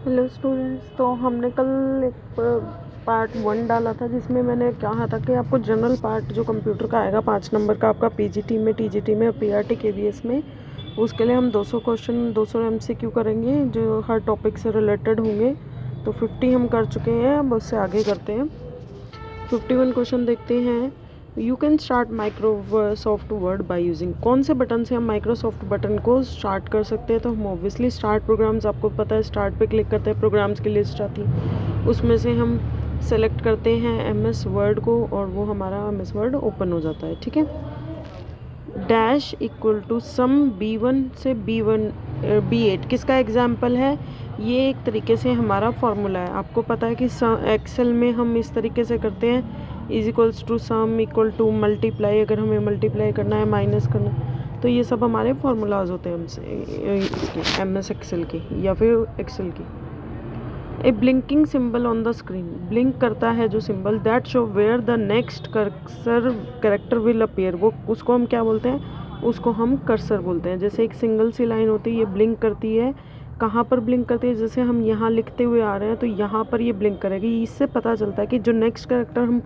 Hello students, तो हमने कल एक पार्ट 1 डाला था जिसमें मैंने कहा था कि आपको जनरल पार्ट जो कंप्यूटर का आएगा 5 नंबर का आपका पीजीटी में, टीजीटी में और पीआरटी केवीएस में, उसके लिए हम 200 क्वेश्चन 200 एमसीक्यू करेंगे जो हर टॉपिक से रिलेटेड होंगे। तो 50 हम कर चुके हैं, अब उससे आगे करते हैं। 51 क्वेश्चन देखते हैं। You can start Microsoft word by using, कौन से बटन से हम माइक्रोसॉफ्ट बटन को स्टार्ट कर सकते हैं। तो हम ऑब्वियसली स्टार्ट प्रोग्राम्स, आपको पता है स्टार्ट पे क्लिक करते हैं, प्रोग्राम्स की लिस्ट आती है, उसमें से हम सेलेक्ट करते हैं एमएस वर्ड को और वो हमारा एमएस वर्ड ओपन हो जाता है। ठीक है। Dash equal to some B1 से B8 किसका एग्जाम्पल है? ये एक तरीके से हमारा फॉर्मूला है। आपको पता है कि एक्सेल में हम इस तरीके से करते हैं, is equals to sum equal to multiply, अगर हमें मल्टीप्लाई करना है, माइनस करना है, तो ये सब हमारे फार्मूलाज होते हैं हमसे इसके एमएस एक्सेल के या फिर एक्सेल की। A blinking symbol on the screen, blink करता है जो symbol, that show where the next cursor character will appear, वो उसको हम क्या बोलते हैं? उसको हम कर्सर बोलते हैं। जैसे एक सिंगल सी लाइन होती है, ये ब्लिंक करती है, कहाँ पर ब्लिंक करती है? जैसे हम यहाँ लिखते हुए आ रहे हैं तो यहाँ पर ये ब्लिंक करेगी। इससे पता चलता है कि जो नेक्स्ट कैरेक्टर हम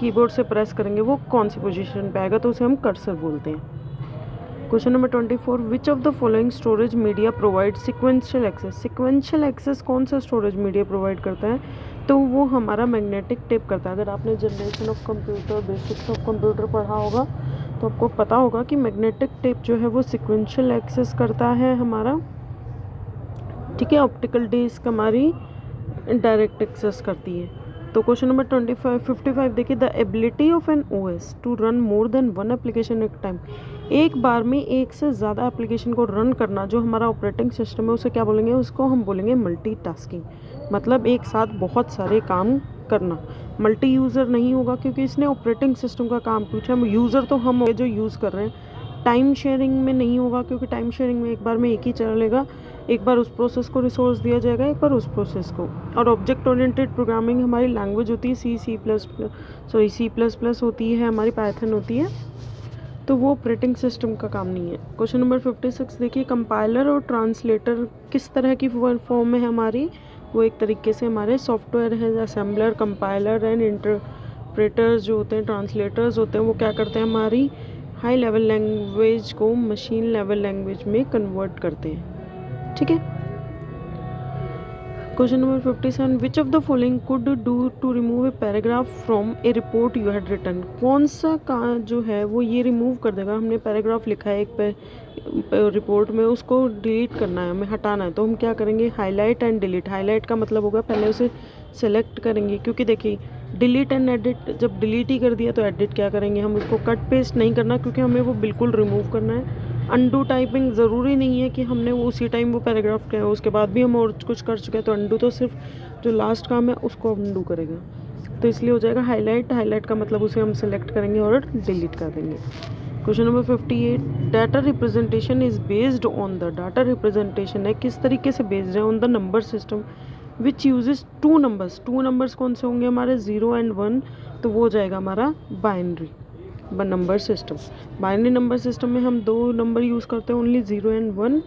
कीबोर्ड से प्रेस करेंगे वो कौन सी पोजीशन पे आएगा, तो उसे हम कर्सर बोलते हैं। Question number 24, which of the following storage media provide sequential access, sequential access कौन सा स्टोरेज मीडिया प्रोवाइड करता है? तो वो हमारा मैग्नेटिक टेप करता है। अगर आपने generation of computer, basics of computer पढ़ा होगा तो आपको पता होगा कि मैग्नेटिक टेप जो है वो सिक्वेंशियल एक्सेस करता है हमारा। ठीक है। ऑप्टिकल डिस्क हमारी डायरेक्ट एक्सेस करती है। तो क्वेश्चन नंबर 55 देखिए, the ability of an OS to run more than one application at time, एक बार में एक से ज़्यादा एप्लीकेशन को रन करना जो हमारा ऑपरेटिंग सिस्टम है उसे क्या बोलेंगे? उसको हम बोलेंगे मल्टीटास्किंग, मतलब एक साथ बहुत सारे काम करना। मल्टी यूज़र नहीं होगा क्योंकि इसने ऑपरेटिंग सिस्टम का काम पूछा, यूज़र तो हम जो यूज़ कर रहे हैं। टाइम शेयरिंग में नहीं होगा क्योंकि टाइम शेयरिंग में एक बार में एक ही चलेगा, एक बार उस प्रोसेस को रिसोर्स दिया जाएगा, एक बार उस प्रोसेस को। और ऑब्जेक्ट ओरिएंटेड प्रोग्रामिंग हमारी लैंग्वेज होती है सी प्लस प्लस होती है, हमारी पाइथन होती है, तो वो ऑपरेटिंग सिस्टम का काम नहीं है। क्वेश्चन नंबर 56 देखिए, कंपाइलर और ट्रांसलेटर किस तरह की फॉर्म है हमारी? वो एक तरीके से हमारे सॉफ्टवेयर है, असेंबलर, कंपाइलर एंड इंटरप्रेटर्स जो होते हैं, ट्रांसलेटर्स होते हैं, वो क्या करते हैं? हमारी हाई लेवल लैंग्वेज को मशीन लेवल लैंग्वेज में कन्वर्ट करते हैं। ठीक है। Question number 57, which of the following could do to remove a paragraph from a report you had written, कौन सा का जो है वो ये रिमूव कर देगा? हमने पैराग्राफ लिखा है एक रिपोर्ट में, उसको डिलीट करना है, हमें हटाना है, तो हम क्या करेंगे? Highlight and delete. हाईलाइट का मतलब होगा पहले उसे सेलेक्ट करेंगे, क्योंकि देखिए डिलीट एंड एडिट, जब डिलीट ही कर दिया तो एडिट क्या करेंगे? हम उसको कट पेस्ट नहीं करना क्योंकि हमें वो बिल्कुल रिमूव करना है। अनडू टाइपिंग ज़रूरी नहीं है कि हमने वो उसी टाइम वो पैराग्राफ किया है, उसके बाद भी हम और कुछ कर चुके हैं, तो अनडू तो सिर्फ जो लास्ट काम है उसको अनडू करेगा, तो इसलिए हो जाएगा हाईलाइट। हाईलाइट का मतलब उसे हम सेलेक्ट करेंगे और डिलीट कर देंगे। Question number 58, data representation is based on the, data representation है किस तरीके से बेस्ड है? On the number system which uses two numbers, two numbers कौन से होंगे हमारे? 0 एंड 1, तो वो हो जाएगा हमारा binary number system. Binary number system में हम 2 नंबर यूज़ करते हैं, ओनली 0 एंड 1।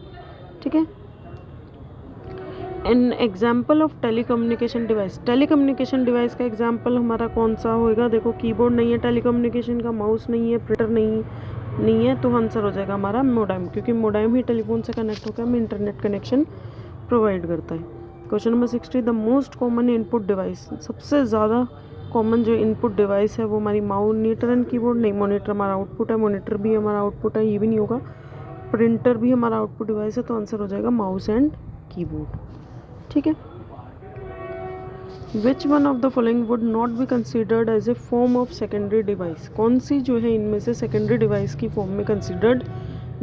ठीक है। An example of telecommunication device, telecommunication device का एग्जाम्पल हमारा कौन सा होएगा? देखो कीबोर्ड नहीं है टेलीकम्युनिकेशन का, माउस नहीं है, प्रिंटर नहीं है, तो आंसर हो जाएगा हमारा मोडेम, क्योंकि मोडेम ही टेलीफोन से कनेक्ट होकर हमें इंटरनेट कनेक्शन प्रोवाइड करता है। Question number 60, the most common input device, सबसे ज़्यादा कॉमन जो इनपुट डिवाइस है वो हमारी मॉनिटर एंड कीबोर्ड, नहीं मॉनिटर हमारा आउटपुट है, मॉनिटर भी हमारा आउटपुट है, ये भी नहीं होगा, प्रिंटर भी हमारा आउटपुट डिवाइस है, तो आंसर हो जाएगा माउस एंड कीबोर्ड। ठीक है। Which one of the following would not be considered as a form of secondary device, कौन सी जो है इनमें से सेकेंडरी डिवाइस की फॉर्म में कंसिडर्ड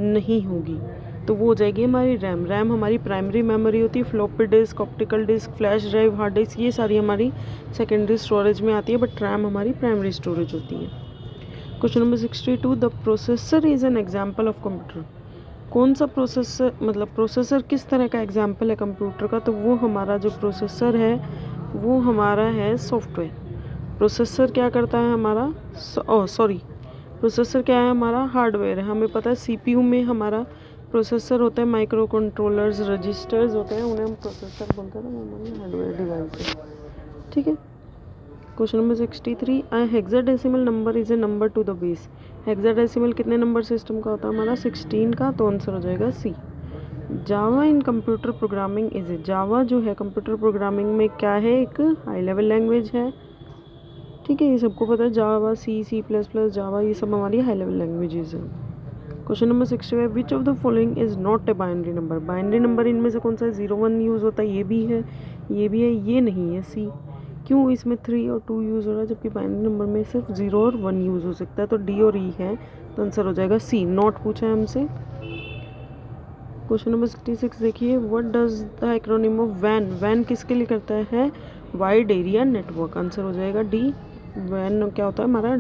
नहीं होगी? तो वो हो जाएगी हमारी रैम। रैम हमारी प्राइमरी मेमोरी होती है, floppy disk, optical disk, flash drive, hard disk, ये सारी हमारी सेकेंडरी स्टोरेज में आती है, बट रैम हमारी प्राइमरी स्टोरेज होती है। Question number 62, the processor is an example of computer, कौन सा प्रोसेसर, मतलब प्रोसेसर किस तरह का एग्जाम्पल है कंप्यूटर का? तो वो हमारा जो प्रोसेसर है वो हमारा है सॉफ्टवेयर। प्रोसेसर क्या करता है हमारा? प्रोसेसर क्या है हमारा? हार्डवेयर है। हमें पता है सीपीयू में हमारा प्रोसेसर होता है, माइक्रो कंट्रोलर्स, रजिस्टर्स होते हैं, उन्हें हम प्रोसेसर बोलते हैं, नॉर्मली हार्डवेयर डिवाइस। ठीक है। Question number 63, a hexadecimal number is a number two the base. Hexadecimal कितने नंबर सिस्टम का होता है हमारा? 16 का, तो आंसर हो जाएगा C. Java in computer programming is a, Java जो है कंप्यूटर प्रोग्रामिंग में क्या है? एक हाई लेवल लैंग्वेज है। ठीक है, ये सबको पता है, जावा, सी प्लस प्लस, जावा, ये सब हमारी हाई लेवल लैंग्वेजेस हैं। Question number 65, which of the following is not a binary number. Binary number इनमें से कौन सा है? 0 1 यूज़ होता है, ये भी है, ये भी है, ये नहीं है, सी। क्यों इसमें 3 और 2 यूज़ हो रहा है, जबकि बाइनरी नंबर में सिर्फ 0 और 1 यूज़ हो सकता है, तो डी और ई है, तो आंसर हो जाएगा सी। नॉट पूछा है हमसे। क्वेश्चन नंबर 66 देखिए, what does the acronym of वैन, वैन किसके लिए करता है? वाइड एरिया नेटवर्क, आंसर हो जाएगा डी। वैन क्या होता है हमारा?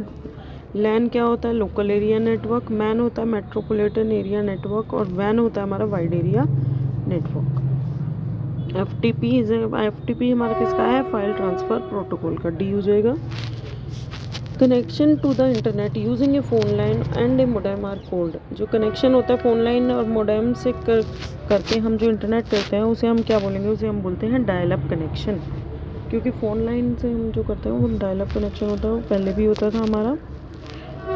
लैन क्या होता है? Local area network. मैन होता है मेट्रोपॉलिटन एरिया नेटवर्क, और वैन होता है हमारा wide area network. F T P हमारा किसका है? फाइल ट्रांसफ़र प्रोटोकॉल का, डी हो जाएगा। Connection to the internet using a phone line and a modem are called. जो कनेक्शन होता है फ़ोन लाइन और मोडेम से करके हम जो इंटरनेट करते हैं उसे हम क्या बोलेंगे? उसे हम बोलते हैं डायल अप कनेक्शन, क्योंकि फ़ोन लाइन से हम जो करते हैं वो डायल अप कनेक्शन होता है, वो पहले भी होता था हमारा।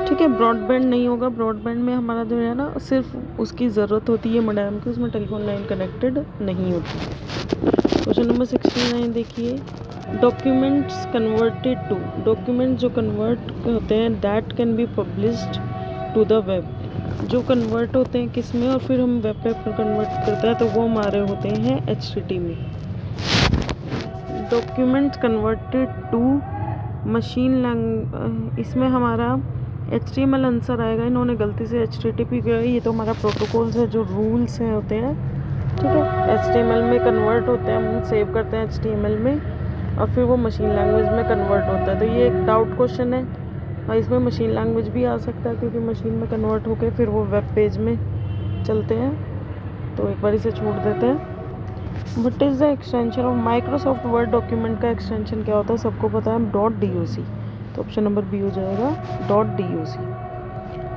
ठीक है, ब्रॉडबैंड नहीं होगा। ब्रॉडबैंड में हमारा जो है ना, सिर्फ उसकी ज़रूरत होती है मोडेम की, उसमें टेलीफोन लाइन कनेक्टेड नहीं होती। क्वेश्चन नंबर 69 देखिए, डॉक्यूमेंट्स कन्वर्टेड टू, डॉक्यूमेंट जो कन्वर्ट होते हैं, that can be published to the web, जो कन्वर्ट होते हैं किस में और फिर हम वेब पे कन्वर्ट करते हैं, तो वो हमारे होते हैं HTTP में। Documents converted to machine language, इसमें हमारा HTML आंसर आएगा, इन्होंने गलती से HTTP किया, ये तो हमारा प्रोटोकॉल्स है, जो रूल्स हैं होते हैं। ठीक है, HTML में कन्वर्ट होते हैं, हम सेव करते हैं HTML में, और फिर वो मशीन लैंग्वेज में कन्वर्ट होता है, तो ये एक डाउट क्वेश्चन है, और इसमें मशीन लैंग्वेज भी आ सकता है, क्योंकि मशीन में कन्वर्ट होकर फिर वो वेब पेज में चलते हैं, तो एक बार इसे छोड़ देते हैं। What is the extension of Microsoft word document का एक्सटेंशन क्या होता है? सबको पता है, .doc, तो ऑप्शन नंबर बी हो जाएगा, .doc।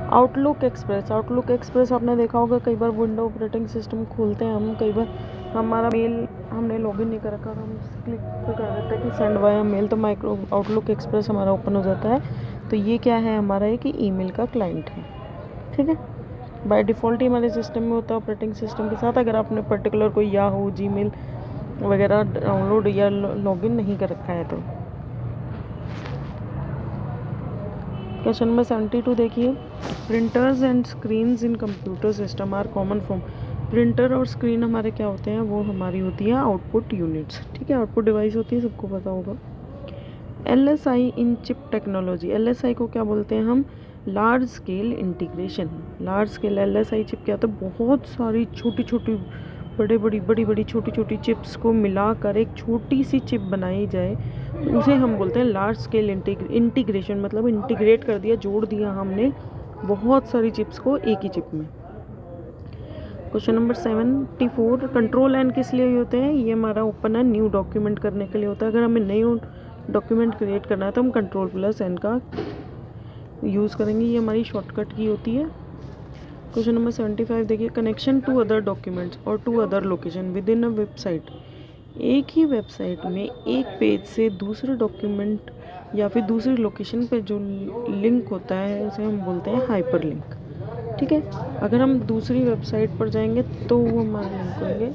Outlook express, outlook express आपने देखा होगा, कई बार विंडो ऑपरेटिंग सिस्टम खोलते हैं हम, कई बार हमारा मेल हमने लॉगिन नहीं कर रखा, हम क्लिक कर देते हैं कि सेंड वाया मेल, तो माइक्रो आउटलुक एक्सप्रेस हमारा ओपन हो जाता है। तो ये क्या है हमारा? है कि ईमेल का क्लाइंट है। ठीक है, बाय डिफ़ॉल्ट ही हमारे सिस्टम में होता है ऑपरेटिंग सिस्टम के साथ, अगर आपने पर्टिकुलर कोई याहू, जीमेल वगैरह डाउनलोड या लॉगिन नहीं कर रखा है तो। क्वेश्चन नंबर 72 देखिए, printers and screens in computer system are common form. Printer और स्क्रीन हमारे क्या होते हैं? वो हमारी होती है आउटपुट यूनिट्स। ठीक है, आउटपुट डिवाइस होती है, सबको पता होगा। LSI इन चिप टेक्नोलॉजी, LSI को क्या बोलते हैं हम? Large scale integration. Large scale LSI chip क्या होता है? बहुत सारी छोटी छोटी बड़ी छोटी छोटी चिप्स को मिलाकर एक छोटी सी चिप बनाई जाए, उसे हम बोलते हैं लार्ज स्केल इंटीग्रेशन, मतलब इंटीग्रेट कर दिया, जोड़ दिया हमने बहुत सारी चिप्स को एक ही चिप में। क्वेश्चन नंबर 74, कंट्रोल एन किस लिए होते हैं? ये हमारा ओपन है न्यू डॉक्यूमेंट करने के लिए होता है, अगर हमें न्यू डॉक्यूमेंट क्रिएट करना है तो हम कंट्रोल+N का यूज़ करेंगे, ये हमारी शॉर्टकट की होती है। क्वेश्चन नंबर 75 देखिए, कनेक्शन टू अदर डॉक्यूमेंट्स और to other location within a website. एक ही वेबसाइट में एक पेज से दूसरे डॉक्यूमेंट या फिर दूसरी लोकेशन पे जो लिंक होता है उसे हम बोलते हैं हाइपरलिंक। ठीक है, अगर हम दूसरी वेबसाइट पर जाएंगे तो वो हमारे लिंक होंगे